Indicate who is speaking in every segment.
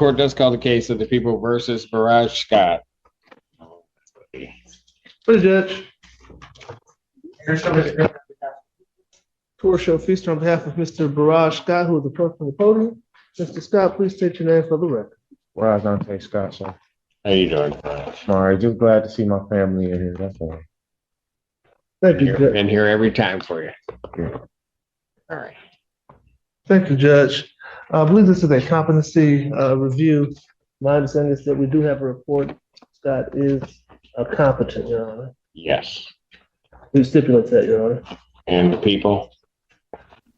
Speaker 1: Court does call the case of the people versus Barrage Scott.
Speaker 2: Please, Judge. Court shall feast on behalf of Mr. Barrage Scott, who is approaching the podium. Mr. Scott, please state your name for the record.
Speaker 3: Rise Dante Scott, sir.
Speaker 1: How you doing, Barrage?
Speaker 3: All right, just glad to see my family in here. That's all.
Speaker 2: Thank you, Judge.
Speaker 1: Been here every time for you.
Speaker 3: Yeah.
Speaker 1: All right.
Speaker 2: Thank you, Judge. I believe this is a competency review. My understanding is that we do have a report. Scott is competent, Your Honor.
Speaker 1: Yes.
Speaker 2: We stipulate that, Your Honor.
Speaker 1: And the people?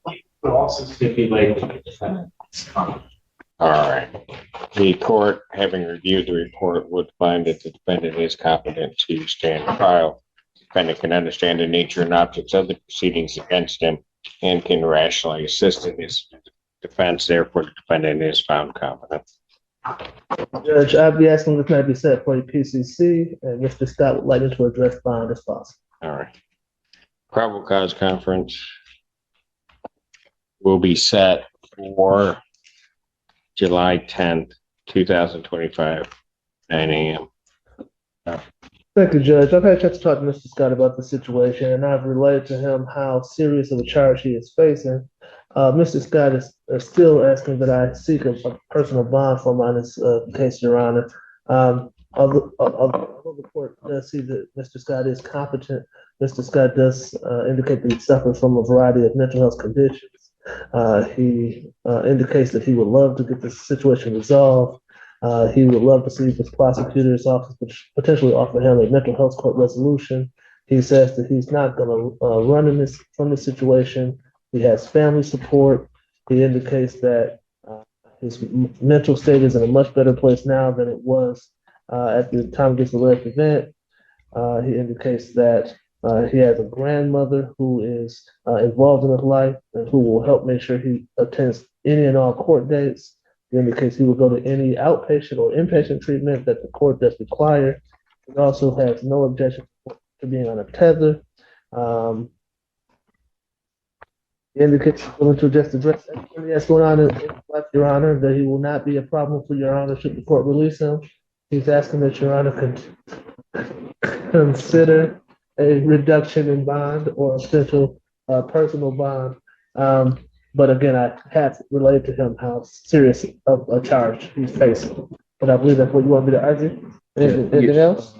Speaker 4: But also stipulate the defendant's comment.
Speaker 1: All right. The court, having reviewed the report, would find that the defendant is competent to stand trial. The defendant can understand the nature and objects of the proceedings against him and can rationally assist in his defense. Therefore, the defendant is found competent.
Speaker 2: Judge, I'll be asking this might be set for a PCC, and Mr. Scott would like me to address bond as possible.
Speaker 1: All right. Probable cause conference will be set for July 10th, 2025, 9 a.m.
Speaker 2: Thank you, Judge. I've had a chance to talk to Mr. Scott about the situation, and I've relayed to him how serious of a charge he is facing. Mr. Scott is still asking that I seek a personal bond from on this case, Your Honor. Although the court does see that Mr. Scott is competent, Mr. Scott does indicate that he suffers from a variety of mental health conditions. He indicates that he would love to get this situation resolved. He would love to see his prosecutor's office potentially offer him a mental health court resolution. He says that he's not going to run from this situation. He has family support. He indicates that his mental state is in a much better place now than it was at the time of this alleged event. He indicates that he has a grandmother who is involved in his life and who will help make sure he attends any and all court dates. He indicates he will go to any outpatient or inpatient treatment that the court does require. He also has no objection to being on a tether. He indicates he's willing to just address everything that's going on in his life, Your Honor, that he will not be a problem for Your Honor should the court release him. He's asking that Your Honor consider a reduction in bond or a potential personal bond. But again, I have relayed to him how serious of a charge he's facing. But I believe that's what you want me to argue. Anything else?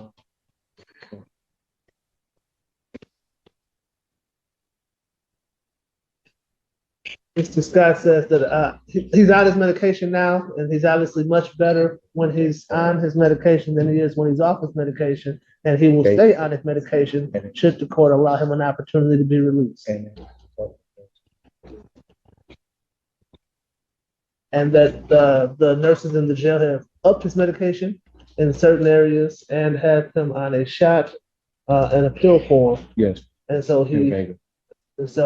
Speaker 2: Mr. Scott says that he's on his medication now, and he's obviously much better when he's on his medication than he is when he's off his medication, and he will stay on his medication should the court allow him an opportunity to be released. And that the nurses in the jail have upped his medication in certain areas and have him on a shot and a pill form.
Speaker 3: Yes.
Speaker 2: And so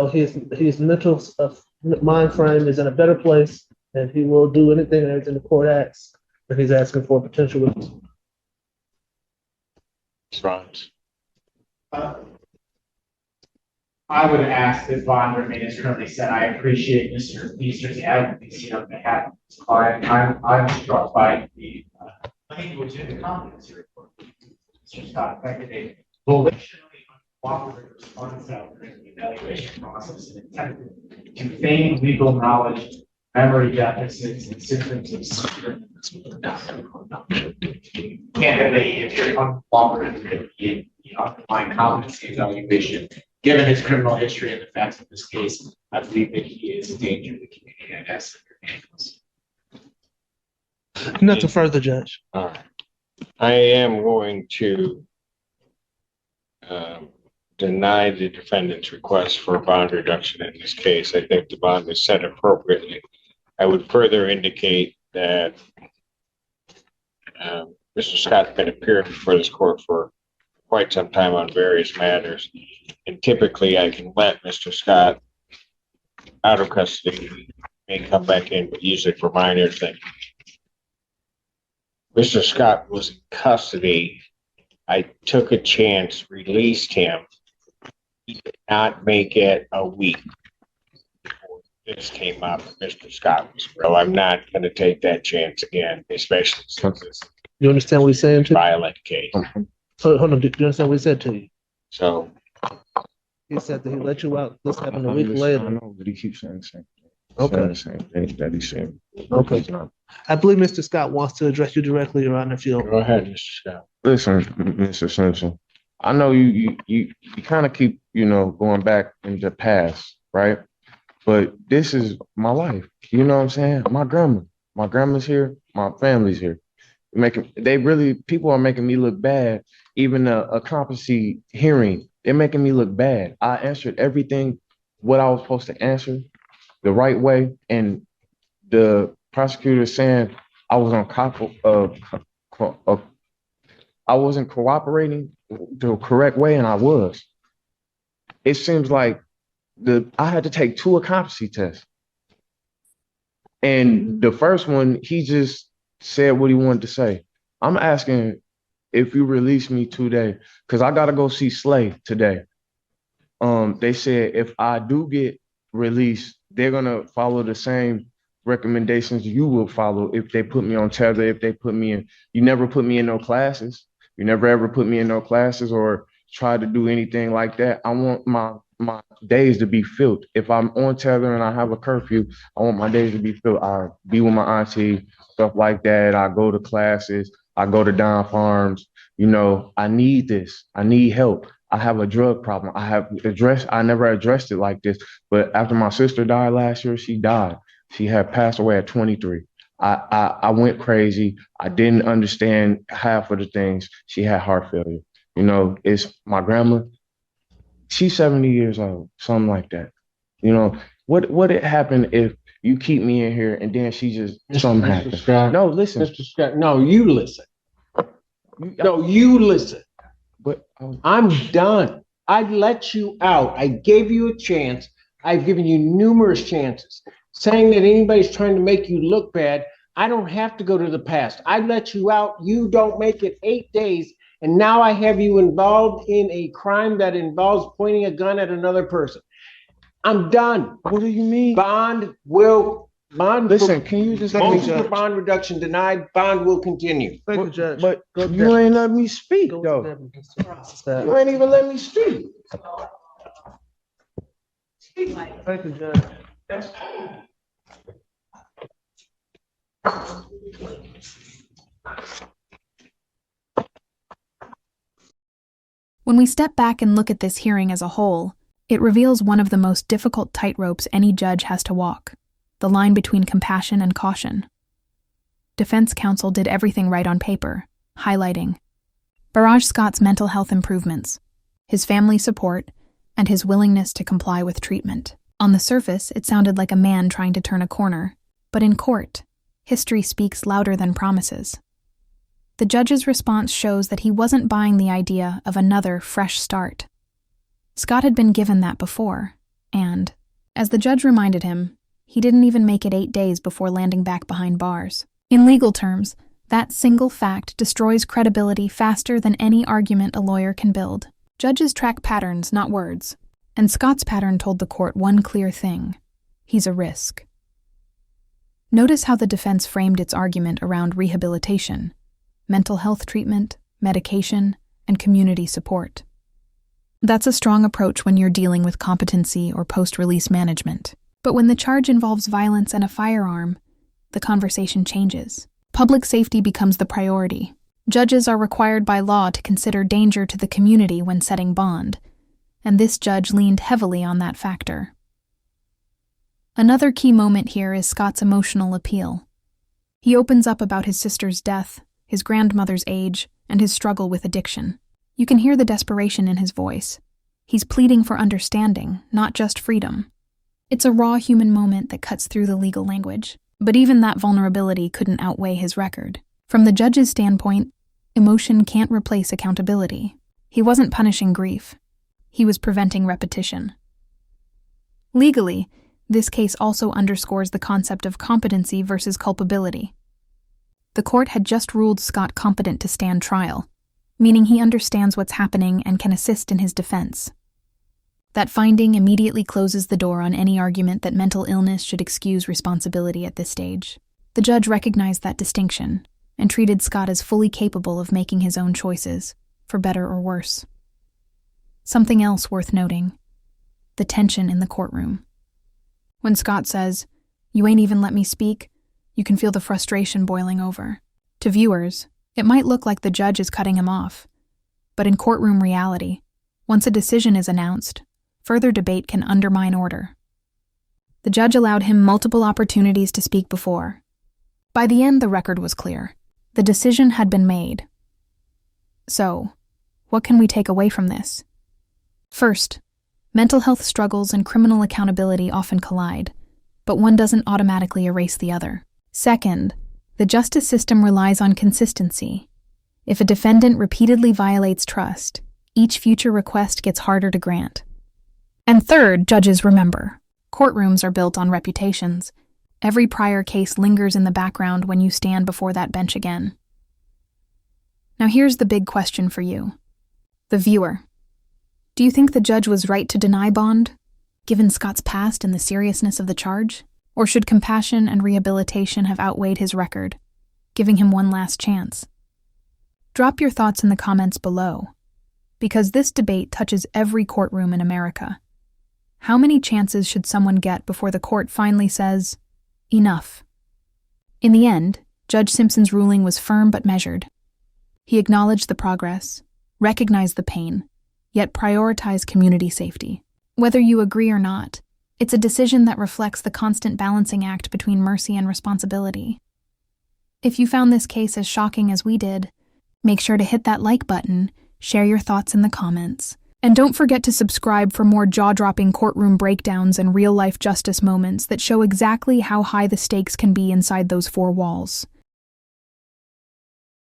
Speaker 2: his mental mind frame is in a better place, and he will do anything and everything the court asks that he's asking for potential release.
Speaker 1: Response.
Speaker 4: I would ask that bond remain as currently set. I appreciate Mr. Feaster's advocacy on behalf of his client. I'm struck by the language in the competency report. Mr. Scott affected a volitionally uncooperative response out during the evaluation process and attempted to feign legal knowledge, memory deficits, and symptoms of severe. Candidly, if you're uncooperative in the underlying competency evaluation, given his criminal history and the facts of this case, I believe that he is a danger to the community and as
Speaker 2: Nothing further, Judge.
Speaker 1: All right. I am going to deny the defendant's request for a bond reduction in this case. I think the bond is set appropriately. I would further indicate that Mr. Scott's been appearing before this court for quite some time on various matters, and typically I can let Mr. Scott out of custody, he may come back in, but usually for minor things. Mr. Scott was in custody. I took a chance, released him. He did not make it a week before this came up, Mr. Scott was, well, I'm not gonna take that chance again, especially since it's
Speaker 2: You understand what he's saying
Speaker 1: a
Speaker 2: to you?
Speaker 1: violent case.
Speaker 2: Hold on, do you understand what he said to you?
Speaker 1: So,
Speaker 2: He said that he let you out. This happened a
Speaker 3: I
Speaker 2: week later.
Speaker 3: know, but he keeps saying the same thing.
Speaker 2: Okay.
Speaker 3: Saying the same thing that he said.
Speaker 2: Okay.
Speaker 3: He's not.
Speaker 2: I believe Mr. Scott wants to address you directly, Your Honor, if you don't.
Speaker 1: go ahead, Mr. Scott.
Speaker 3: Listen, Mr. Simpson, I know you kind of keep, going back in the past, right? But this is my life. You know what I'm saying? My grandma's here, my family's here. People are making me look bad. Even a competency hearing, they're making me look bad. I answered everything what I was supposed to answer the right way, and the prosecutor is saying I was I wasn't cooperating the correct way, and I was. It seems like I had to take 2 competency tests. And the first one, he just said what he wanted to say. I'm asking if you release me today, because I got to go see Slay today. They said if I do get released, they're going to follow the same recommendations you will follow if they put me on tether, if they put me in. You never put me in no classes. You never ever put me in no classes or try to do anything like that. I want my days to be filled. If I'm on tether and I have a curfew, I want my days to be filled. I be with my auntie, stuff like that. I go to classes. I go to Don Farms. I need this. I need help. I have a drug problem. I never addressed it like this. But after my sister died last year, she died. She had passed away at 23. I went crazy. I didn't understand half of the things. She had heart failure. It's my grandma. She's 70 years old, something like that. What it happen if you keep me in here and then she just something happens?
Speaker 5: Scott,
Speaker 3: No, listen.
Speaker 5: Mr. Scott, no, you listen. No, you listen.
Speaker 3: But
Speaker 5: I'm done. I let you out. I gave you a chance. I've given you numerous chances. Saying that anybody's trying to make you look bad, I don't have to go to the past. I let you out. You don't make it 8 days. And now I have you involved in a crime that involves pointing a gun at another person. I'm done.
Speaker 3: what do you mean?
Speaker 5: Listen,
Speaker 3: Can you just let me
Speaker 5: motion for bond reduction denied, bond will continue.
Speaker 2: Thank you, Judge.
Speaker 3: But
Speaker 2: Go
Speaker 3: you
Speaker 2: ahead.
Speaker 3: ain't let me speak,
Speaker 2: Go
Speaker 3: though.
Speaker 2: ahead, Mr. Scott.
Speaker 3: You ain't even let me speak.
Speaker 2: Thank you, Judge.
Speaker 6: When we step back and look at this hearing as a whole, it reveals one of the most difficult tightropes any judge has to walk, the line between compassion and caution. Defense counsel did everything right on paper, highlighting Barrage Scott's mental health improvements, his family support, and his willingness to comply with treatment. On the surface, it sounded like a man trying to turn a corner, but in court, history speaks louder than promises. The judge's response shows that he wasn't buying the idea of another fresh start. Scott had been given that before, and, as the judge reminded him, he didn't even make it 8 days before landing back behind bars. In legal terms, that single fact destroys credibility faster than any argument a lawyer can build. Judges track patterns, not words, and Scott's pattern told the court one clear thing: he's a risk. Notice how the defense framed its argument around rehabilitation, mental health treatment, medication, and community support. That's a strong approach when you're dealing with competency or post-release management. But when the charge involves violence and a firearm, the conversation changes. Public safety becomes the priority. Judges are required by law to consider danger to the community when setting bond, and this judge leaned heavily on that factor. Another key moment here is Scott's emotional appeal. He opens up about his sister's death, his grandmother's age, and his struggle with addiction. You can hear the desperation in his voice. He's pleading for understanding, not just freedom. It's a raw human moment that cuts through the legal language. But even that vulnerability couldn't outweigh his record. From the judge's standpoint, emotion can't replace accountability. He wasn't punishing grief. He was preventing repetition. Legally, this case also underscores the concept of competency versus culpability. The court had just ruled Scott competent to stand trial, meaning he understands what's happening and can assist in his defense. That finding immediately closes the door on any argument that mental illness should excuse responsibility at this stage. The judge recognized that distinction and treated Scott as fully capable of making his own choices, for better or worse. Something else worth noting: the tension in the courtroom. When Scott says, "You ain't even let me speak," you can feel the frustration boiling over. To viewers, it might look like the judge is cutting him off, but in courtroom reality, once a decision is announced, further debate can undermine order. The judge allowed him multiple opportunities to speak before. By the end, the record was clear. The decision had been made. So, what can we take away from this? First, mental health struggles and criminal accountability often collide, but one doesn't automatically erase the other. Second, the justice system relies on consistency. If a defendant repeatedly violates trust, each future request gets harder to grant. And third, judges remember. Courtrooms are built on reputations. Every prior case lingers in the background when you stand before that bench again. Now here's the big question for you, the viewer. Do you think the judge was right to deny bond, given Scott's past and the seriousness of the charge? Or should compassion and rehabilitation have outweighed his record, giving him one last chance? Drop your thoughts in the comments below, because this debate touches every courtroom in America. How many chances should someone get before the court finally says, enough? In the end, Judge Simpson's ruling was firm but measured. He acknowledged the progress, recognized the pain, yet prioritized community safety. Whether you agree or not, it's a decision that reflects the constant balancing act between mercy and responsibility. If you found this case as shocking as we did, make sure to hit that like button, share your thoughts in the comments, and don't forget to subscribe for more jaw-dropping courtroom breakdowns and real-life justice moments that show exactly how high the stakes can be inside those four walls.